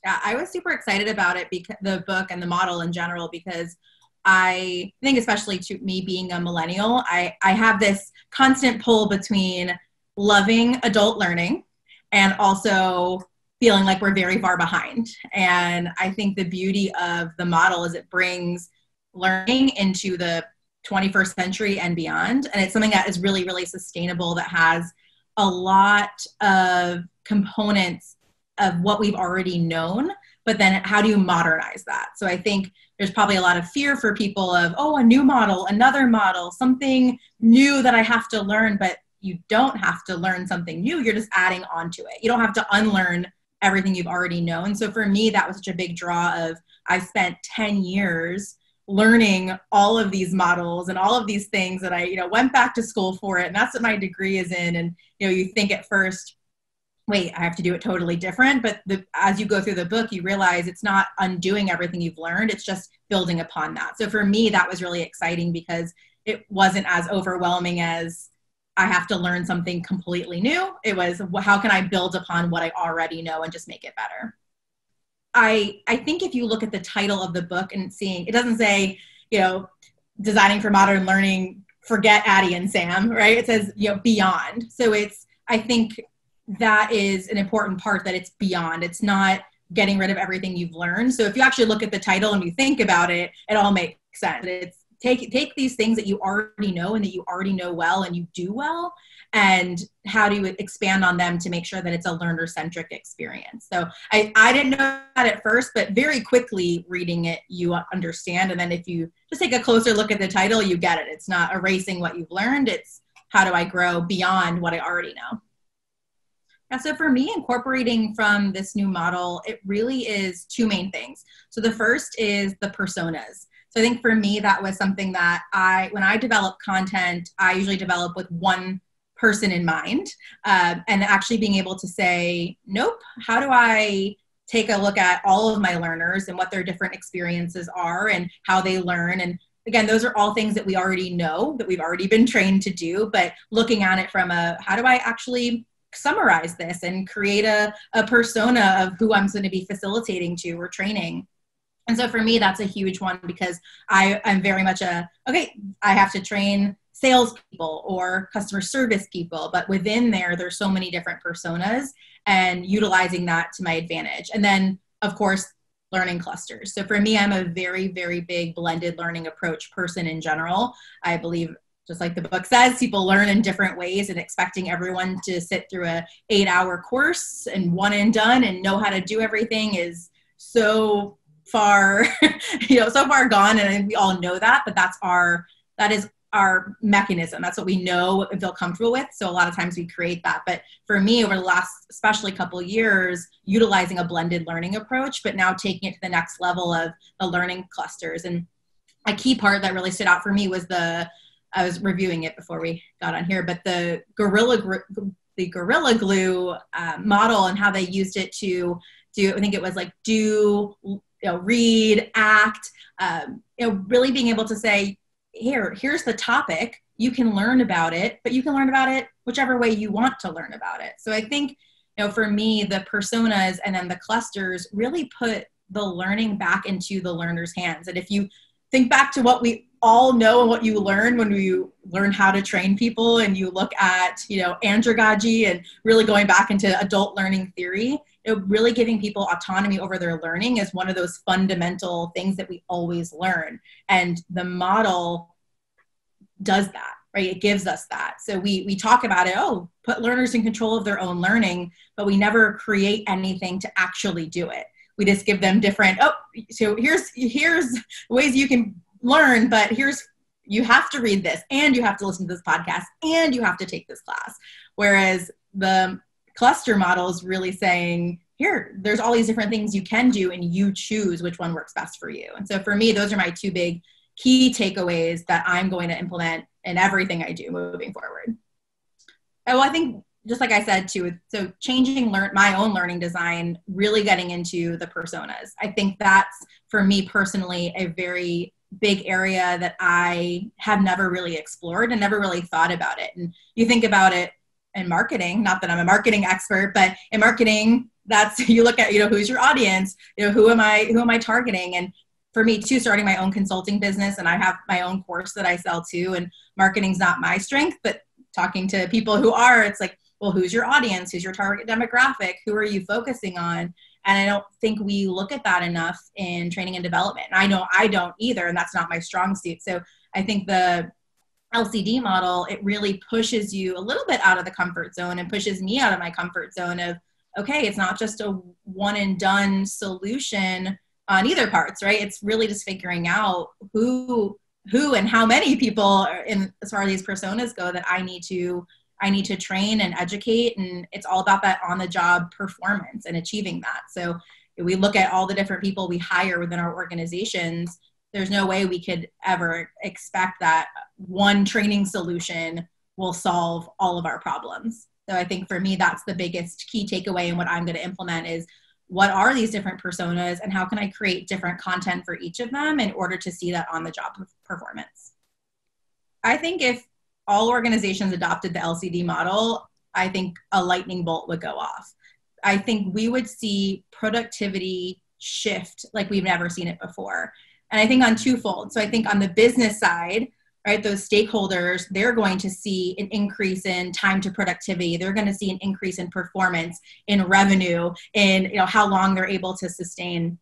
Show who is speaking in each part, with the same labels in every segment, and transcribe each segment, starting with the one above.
Speaker 1: Yeah, I was super excited about it, because the book and the model in general, because I think, especially to me being a millennial, I have this constant pull between loving adult learning and also feeling like we're very far behind. And I think the beauty of the model is it brings learning into the 21st century and beyond. And it's something that is really, really sustainable, that has a lot of components of what we've already known, but then how do you modernize that? So I think there's probably a lot of fear for people of, oh, a new model, another model, something new that I have to learn, but you don't have to learn something new. You're just adding on to it. You don't have to unlearn everything you've already known. So for me, that was such a big draw of, I spent 10 years learning all of these models and all of these things that I, went back to school for it. And that's what my degree is in. And, you think at first, wait, I have to do it totally different. But as you go through the book, you realize it's not undoing everything you've learned. It's just building upon that. So for me, that was really exciting, because it wasn't as overwhelming as I have to learn something completely new. It was, how can I build upon what I already know and just make it better? I think if you look at the title of the book and seeing, it doesn't say, designing for modern learning, forget ADDIE and SAM, right? It says, beyond. So I think that is an important part, that it's beyond. It's not getting rid of everything you've learned. So if you actually look at the title and you think about it, it all makes sense. It's take these things that you already know and that you already know well and you do well, and how do you expand on them to make sure that it's a learner-centric experience. So I didn't know that at first, but very quickly reading it, you understand. And then if you just take a closer look at the title, you get it. It's not erasing what you've learned. It's how do I grow beyond what I already know. Yeah, so for me, incorporating from this new model, it really is two main things. So the first is the personas. So I think for me, that was something that when I develop content, I usually develop with one person in mind, and actually being able to say, nope, how do I take a look at all of my learners and what their different experiences are and how they learn. And again, those are all things that we already know, that we've already been trained to do, but looking at it from how do I actually summarize this and create a persona of who I'm going to be facilitating to or training. And so for me, that's a huge one, because I'm very much okay, I have to train salespeople or customer service people, but within there's so many different personas, and utilizing that to my advantage. And then, of course, learning clusters. So for me, I'm a very, very big blended learning approach person in general. I believe, just like the book says, people learn in different ways, and expecting everyone to sit through a 8-hour course and one and done and know how to do everything is so far, so far gone. And we all know that, but that is our mechanism. That's what we know and feel comfortable with. So a lot of times we create that. But for me, over the last, especially couple of years, utilizing a blended learning approach, but now taking it to the next level of the learning clusters. And a key part that really stood out for me was I was reviewing it before we got on here, but the Gorilla Glue model, and how they used it to do, I think it was like read, act, really being able to say, here's the topic, you can learn about it, but you can learn about it whichever way you want to learn about it. So I think, for me, the personas and then the clusters really put the learning back into the learner's hands. And if you think back to what we all know and what you learn when you learn how to train people, and you look at, andragogy and really going back into adult learning theory, really giving people autonomy over their learning is one of those fundamental things that we always learn. And the model does that, right? It gives us that. So we talk about it, put learners in control of their own learning, but we never create anything to actually do it. We just give them different, so here's ways you can learn, but you have to read this, and you have to listen to this podcast, and you have to take this class. Whereas the cluster model is really saying, there's all these different things you can do, and you choose which one works best for you. And so for me, those are my two big key takeaways that I'm going to implement in everything I do moving forward. Oh, I think, just like I said too, so changing my own learning design, really getting into the personas. I think that's, for me personally, a very big area that I have never really explored and never really thought about it. And you think about it in marketing, not that I'm a marketing expert, but in marketing, that's, you look at, who's your audience, who am I targeting? And for me too, starting my own consulting business, and I have my own course that I sell too, and marketing's not my strength, but talking to people who are, it's like, well, who's your audience? Who's your target demographic? Who are you focusing on? And I don't think we look at that enough in training and development. And I know I don't either, and that's not my strong suit. So I think the LCD model, it really pushes you a little bit out of the comfort zone, and pushes me out of my comfort zone of, okay, it's not just a one and done solution on either parts, right? It's really just figuring out who and how many people as far as these personas go that I need to train and educate. And it's all about that on the job performance and achieving that. So if we look at all the different people we hire within our organizations, there's no way we could ever expect that one training solution will solve all of our problems. So I think for me, that's the biggest key takeaway, and what I'm going to implement is, what are these different personas and how can I create different content for each of them in order to see that on the job performance? I think if all organizations adopted the LCD model, I think a lightning bolt would go off. I think we would see productivity shift like we've never seen it before. And I think on twofold. So I think on the business side, right, those stakeholders, they're going to see an increase in time to productivity. They're going to see an increase in performance, in revenue, in how long they're able to sustain.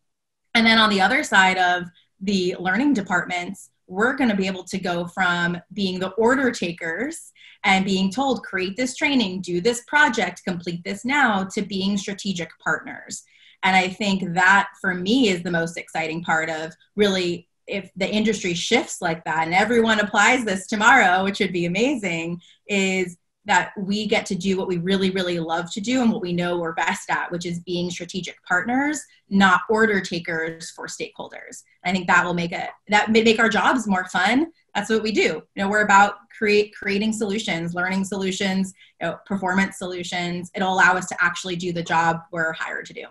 Speaker 1: And then on the other side of the learning departments, we're going to be able to go from being the order takers and being told, create this training, do this project, complete this now, to being strategic partners. And I think that for me is the most exciting part of really, if the industry shifts like that and everyone applies this tomorrow, which would be amazing, is that we get to do what we really, really love to do and what we know we're best at, which is being strategic partners, not order takers for stakeholders. I think that will make our jobs more fun. That's what we do. We're about creating solutions, learning solutions, performance solutions. It'll allow us to actually do the job we're hired to do.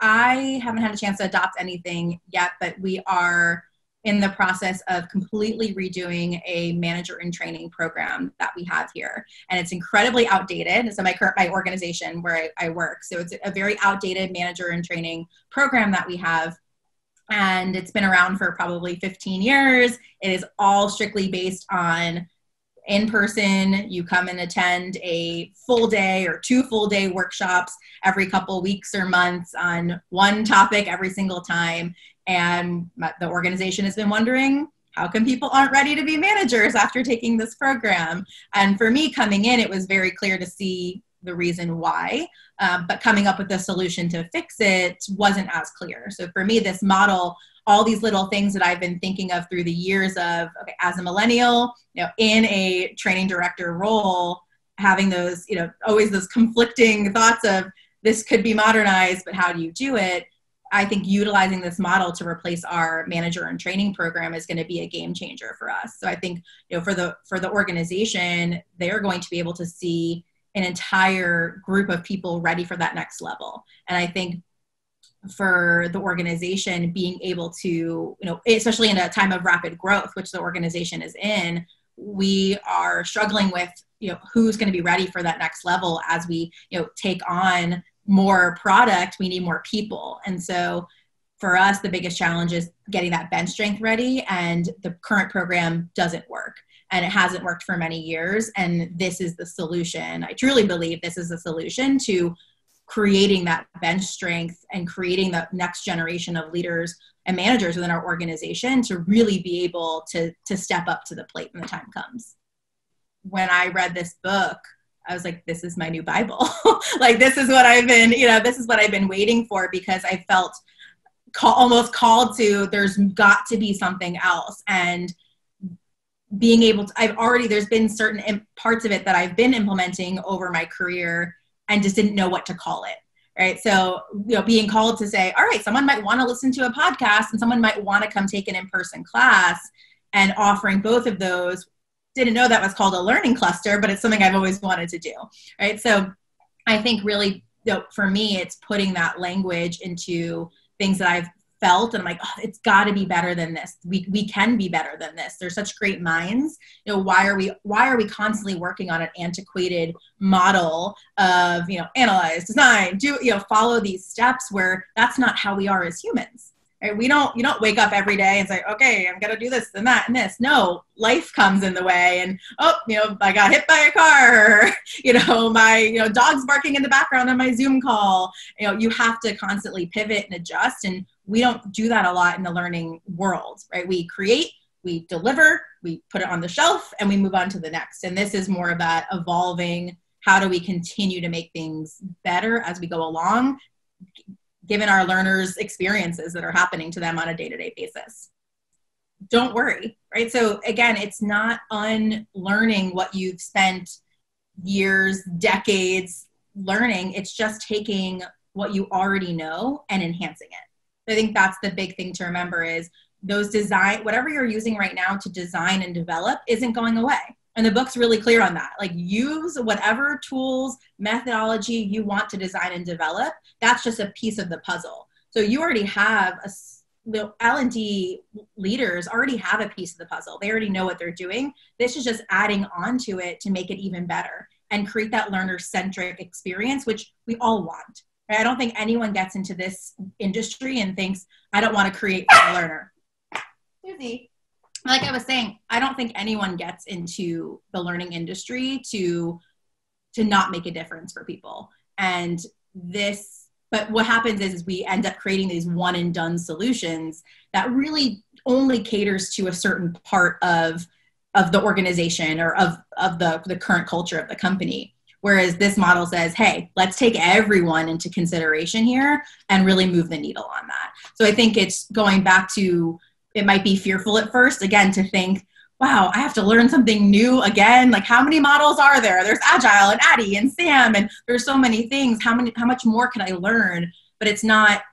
Speaker 1: I haven't had a chance to adopt anything yet, but we are in the process of completely redoing a manager in training program that we have here. And it's incredibly outdated. So my organization where I work, so it's a very outdated manager in training program that we have. And it's been around for probably 15 years. It is all strictly based on in person. You come and attend a full day or 2 full day workshops every couple weeks or months on one topic every single time. And the organization has been wondering, how come people aren't ready to be managers after taking this program? And for me coming in, it was very clear to see the reason why, but coming up with a solution to fix it wasn't as clear. So for me, this model, all these little things that I've been thinking of through the years of, okay, as a millennial, in a training director role, having those, always those conflicting thoughts of this could be modernized, but how do you do it? I think utilizing this model to replace our manager and training program is going to be a game changer for us. So I think, for the organization, they're going to be able to see an entire group of people ready for that next level. And I think for the organization being able to, especially in a time of rapid growth, which the organization is in, we are struggling with, who's going to be ready for that next level as we, take on more product. We need more people. And so for us, the biggest challenge is getting that bench strength ready, and the current program doesn't work. And it hasn't worked for many years. And this is the solution. I truly believe this is the solution to creating that bench strength and creating the next generation of leaders and managers within our organization to really be able to step up to the plate when the time comes. When I read this book, I was like, this is my new Bible. Like, this is what I've been waiting for, because I felt almost called to, there's got to be something else. And being able to, there's been certain parts of it that I've been implementing over my career and just didn't know what to call it, right? So, being called to say, all right, someone might want to listen to a podcast and someone might want to come take an in-person class, and offering both of those, didn't know that was called a learning cluster, but it's something I've always wanted to do, right? So I think really, for me, it's putting that language into things that I've felt, and I'm like, oh, it's got to be better than this. We can be better than this. There's such great minds. You know, why are we constantly working on an antiquated model of, you know, analyze, design, do, you know, follow these steps where that's not how we are as humans. Right? You don't wake up every day and say, okay, I'm gonna do this and that and this. No, life comes in the way, and oh, you know, I got hit by a car. Or, you know, my, you know, dog's barking in the background on my Zoom call. You know, you have to constantly pivot and adjust, and we don't do that a lot in the learning world, right? We create, we deliver, we put it on the shelf, and we move on to the next. And this is more of that evolving. How do we continue to make things better as we go along, given our learners' experiences that are happening to them on a day-to-day basis? Don't worry, right? So again, it's not unlearning what you've spent years, decades learning. It's just taking what you already know and enhancing it. I think that's the big thing to remember is those whatever you're using right now to design and develop isn't going away. And the book's really clear on that. Like, use whatever tools, methodology you want to design and develop. That's just a piece of the puzzle. So you already have the L&D leaders already have a piece of the puzzle. They already know what they're doing. This is just adding on to it to make it even better and create that learner-centric experience, which we all want. Right? I don't think anyone gets into this industry and thinks, I don't want to create for the learner. Susie. Like I was saying, I don't think anyone gets into the learning industry to not make a difference for people. And but what happens is we end up creating these one and done solutions that really only caters to a certain part of the organization or of the current culture of the company. Whereas this model says, hey, let's take everyone into consideration here and really move the needle on that. So I think it's going back to, it might be fearful at first, again, to think, wow, I have to learn something new again. Like, how many models are there? There's Agile and ADDIE and SAM, and there's so many things. How much more can I learn? But it's not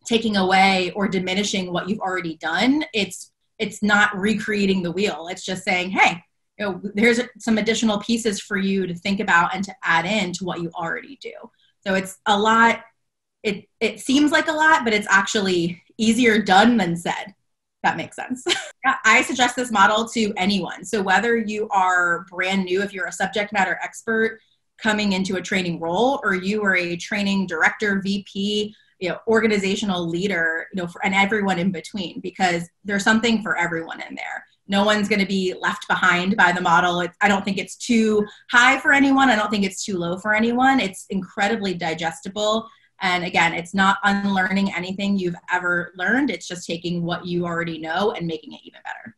Speaker 1: taking away or diminishing what you've already done. It's not recreating the wheel. It's just saying, hey, you know, there's some additional pieces for you to think about and to add in to what you already do. So it's a lot. It seems like a lot, but it's actually easier done than said. That makes sense. I suggest this model to anyone. So whether you are brand new, if you're a subject matter expert coming into a training role, or you are a training director, VP, you know, organizational leader, you know, and everyone in between, because there's something for everyone in there. No one's going to be left behind by the model. I don't think it's too high for anyone. I don't think it's too low for anyone. It's incredibly digestible. And again, it's not unlearning anything you've ever learned. It's just taking what you already know and making it even better.